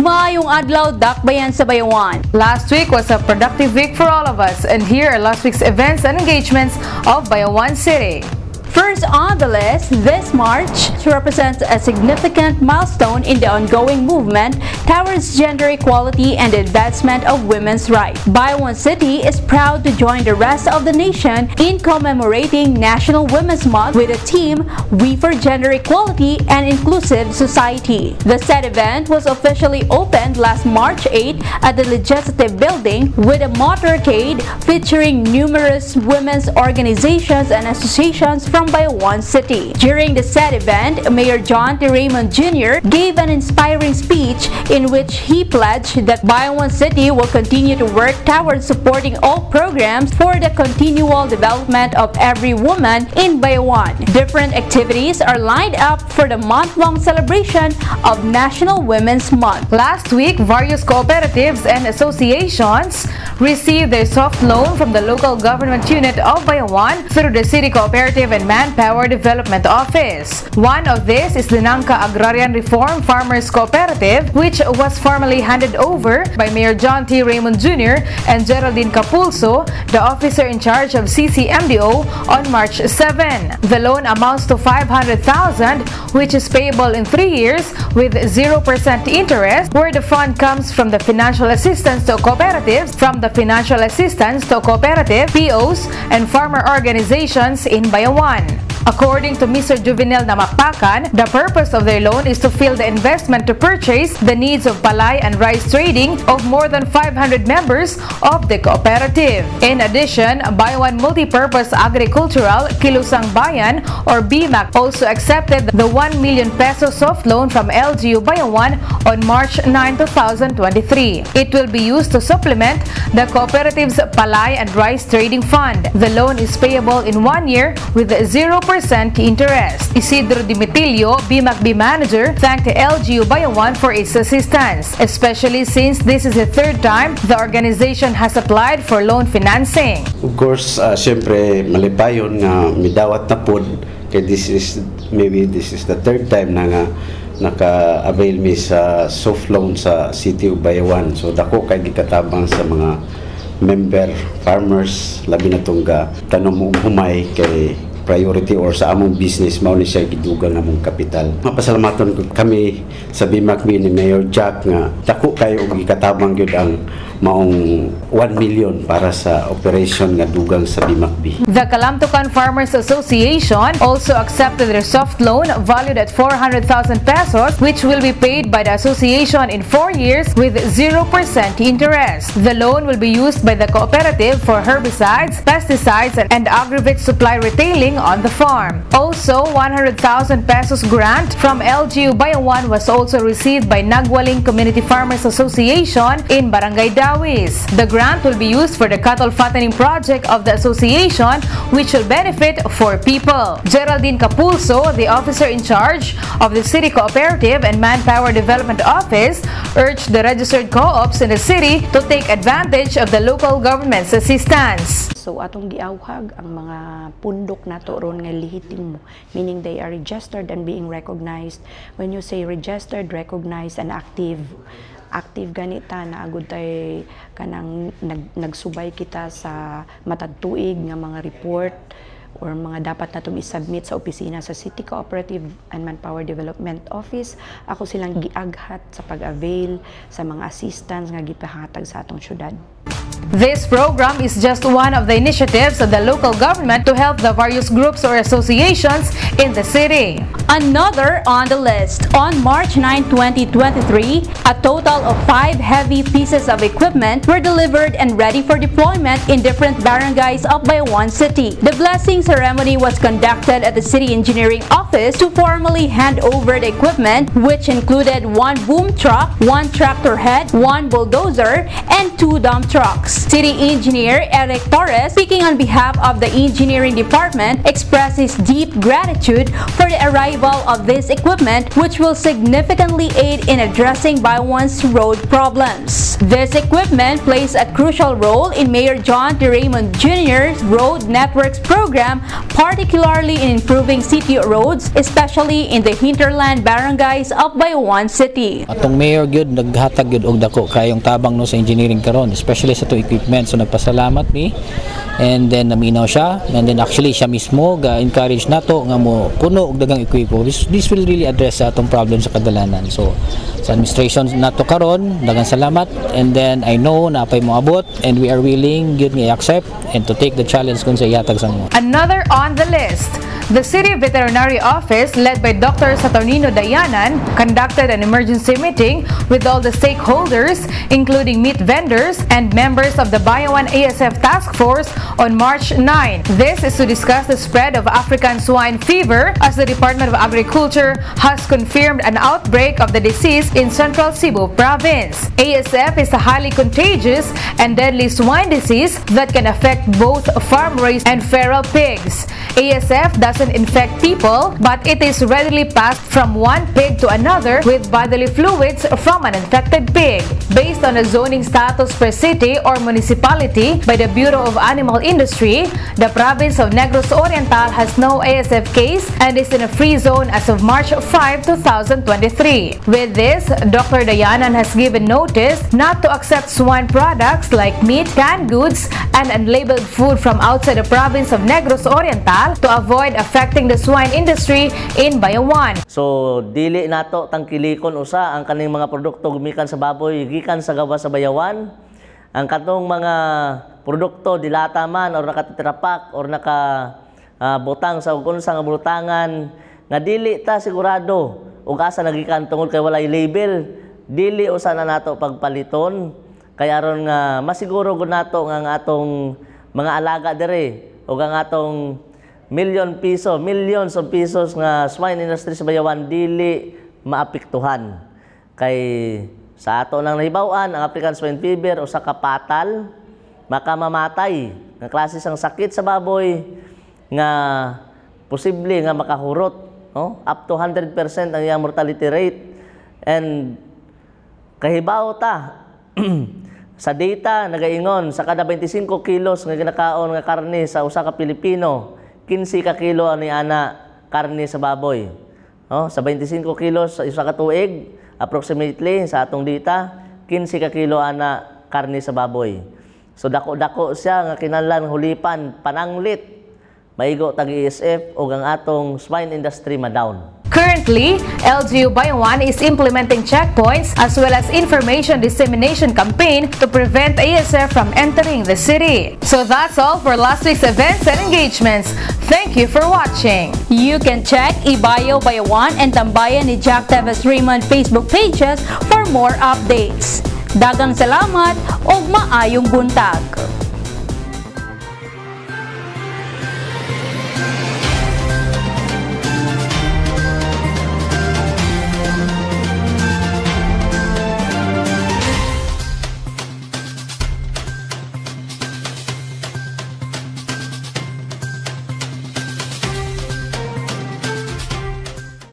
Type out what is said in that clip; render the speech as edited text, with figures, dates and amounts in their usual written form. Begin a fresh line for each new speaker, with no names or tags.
Maayong adlaw, dakbayan sa Bayawan.
Last week was a productive week for all of us, and here are last week's events and engagements of Bayawan City.
First on the list, this March represents a significant milestone in the ongoing movement towards gender equality and advancement of women's rights. Bayawan City is proud to join the rest of the nation in commemorating National Women's Month with the theme We for Gender Equality and Inclusive Society. The said event was officially opened last March 8 at the Legislative Building with a motorcade featuring numerous women's organizations and associations from Bayawan City. During the said event, Mayor John T. Raymond Jr. gave an inspiring speech in which he pledged that Bayawan City will continue to work towards supporting all programs for the continual development of every woman in Bayawan. Different activities are lined up for the month-long celebration of National Women's Month.
Last week, various cooperatives and associations received their soft loan from the local government unit of Bayawan through the City Cooperative and Manpower Development Office. One of this is the Nangka Agrarian Reform Farmers Cooperative, which was formally handed over by Mayor John T. Raymond Jr. and Geraldine Capulso, the officer in charge of CCMDO, on March 7. The loan amounts to 500,000, which is payable in 3 years with 0% interest, where the fund comes from the financial assistance to cooperatives, from the financial assistance to cooperative, POs, and farmer organizations in Bayawan. According to Mr. Juvenel Namapakan, the purpose of their loan is to fill the investment to purchase the needs of palay and rice trading of more than 500 members of the cooperative. In addition, Bayawan Multipurpose Agricultural Kilusang Bayan or BMAC also accepted the 1 million peso soft loan from LGU Bayawan on March 9, 2023. It will be used to supplement the cooperative's palay and rice trading fund. The loan is payable in 1 year with 0% interest. Isidro Dimitilio, BMACB manager, thanked the LGU Bayawan for its assistance, especially since this is the third time the organization has applied for loan financing.
Of course, siyempre malipayon nga midawat na pod kay this is the third time na nga naka-avail mi sa soft loan sa City of Bayawan. So dako kay gikatabang sa mga member farmers labi na tungga tanom humay kay priority or sa among business mao ni siya gidugang among kapital. Mapasalamaton kami sa BMACB ni Mayor Jack nga dako kayo og gikatabang gyud ang maong 1 million para sa operation nga dugang sa BMACB.
The Kalamtukan Farmers Association also accepted their soft loan valued at 400,000 pesos, which will be paid by the association in 4 years with 0% interest. The loan will be used by the cooperative for herbicides, pesticides, and aggregate supply retailing on the farm. Also, 100,000 pesos grant from LGU Bayawan was also received by Nagwaling Community Farmers Association in Barangay Dawis. The grant will be used for the cattle fattening project of the association, which will benefit 4 people. Geraldine Capulso, the officer in charge of the City Cooperative and Manpower Development Office, urged the registered co-ops in the city to take advantage of the local government's assistance.
So atong giawhag ang mga pundok nato ron nga lehitim mo, meaning they are registered and being recognized. When you say registered, recognized, and active ganita na agud tay kanang nagsubay kita sa matad tuig nga mga report or mga dapat natong i-submit sa opisina sa City Cooperative and Manpower Development Office. Ako silang giaghat sa pag-avail sa mga assistance nga gipahatag sa atong syudad.
This program is just one of the initiatives of the local government to help the various groups or associations in the city.
Another on the list, on March 9, 2023, a total of 5 heavy pieces of equipment were delivered and ready for deployment in different barangays of Bayawan City. The blessing ceremony was conducted at the City Engineering Office to formally hand over the equipment, which included 1 boom truck, 1 tractor head, 1 bulldozer, and 2 dump trucks. trucks. City Engineer Eric Torres, speaking on behalf of the Engineering Department, expressed his deep gratitude for the arrival of this equipment, which will significantly aid in addressing Bayawan's road problems. This equipment plays a crucial role in Mayor John D. Raymond Jr.'s Road Networks program, particularly in improving city roads, especially in the hinterland barangays of Bayawan City.
Atong mayor gyud naghatag gyud og dako kayong tabang no sa engineering karon, especially sa to equipment. So nagpasalamat ni, and then naminaw siya, and then actually siya mismo ga-encourage nato nga mo puno og dagang equipo. This will really address sa atong problem sa kadalanan. So sa administration nato karon, dagang salamat, and then I know na apay mo abot, and we are willing gyud nga i-accept and to take the challenge kung sa ihatag sa mo.
Another on the list, the City Veterinary Office, led by Dr. Saturnino Dayanan, conducted an emergency meeting with all the stakeholders, including meat vendors and members of the Bayawan ASF Task Force on March 9. This is to discuss the spread of African swine fever, as the Department of Agriculture has confirmed an outbreak of the disease in Central Cebu Province. ASF is a highly contagious and deadly swine disease that can affect both farm-raised and feral pigs. ASF doesn't infect people, but it is readily passed from one pig to another with bodily fluids from an infected pig. Based on a zoning status per city or municipality by the Bureau of Animal Industry, the province of Negros Oriental has no ASF case and is in a free zone as of March 5, 2023. With this, Dr. Dayanan has given notice not to accept swine products like meat, canned goods, and unlabeled food from outside the province of Negros Oriental to avoid affecting the swine industry in Bayawan.
So dili nato tangkilikon usa ang kaning mga produkto gumikan sa baboy gikan sa gawas sa Bayawan. Ang katong mga produkto dilata man or nakatitirapak or butang sa unsang nga butangan nga dili ta sigurado ug asa nagikan tungod kay walay label, dili usa na nato pagpaliton kay aron nga masiguro gud nato nga ang atong mga alaga dire ug ang atong millions of pesos nga swine industry sa Bayawan dili maapektuhan. Kay sa ato nang nahibaw-an ang African swine fever usa ka fatal, makamamatay nga klase sang sakit sa baboy nga posible nga makahurot, no? Up to 100% ang iyang mortality rate. And kahibaw ta sa data nagaingon sa kada 25 kilos nga ginakaon nga karne sa usa ka Pilipino, 15 ka kilo ani ana karne sa baboy. No? Sa 25 kilos sa isa ka tuig, approximately sa atong data, 15 ka kilo ana karne sa baboy. So dako-dako siya nga kinahanglan hulipan pananglit. Maigo tag ESF o ang atong swine industry ma-down.
Currently, LGU Bayawan is implementing checkpoints as well as information dissemination campaign to prevent ASF from entering the city. So that's all for last week's events and engagements. Thank you for watching.
You can check Ibayo Bayawan and Tambayan ni Jack Teves Raymond Facebook pages for more updates. Dagang salamat ug maayong buntag.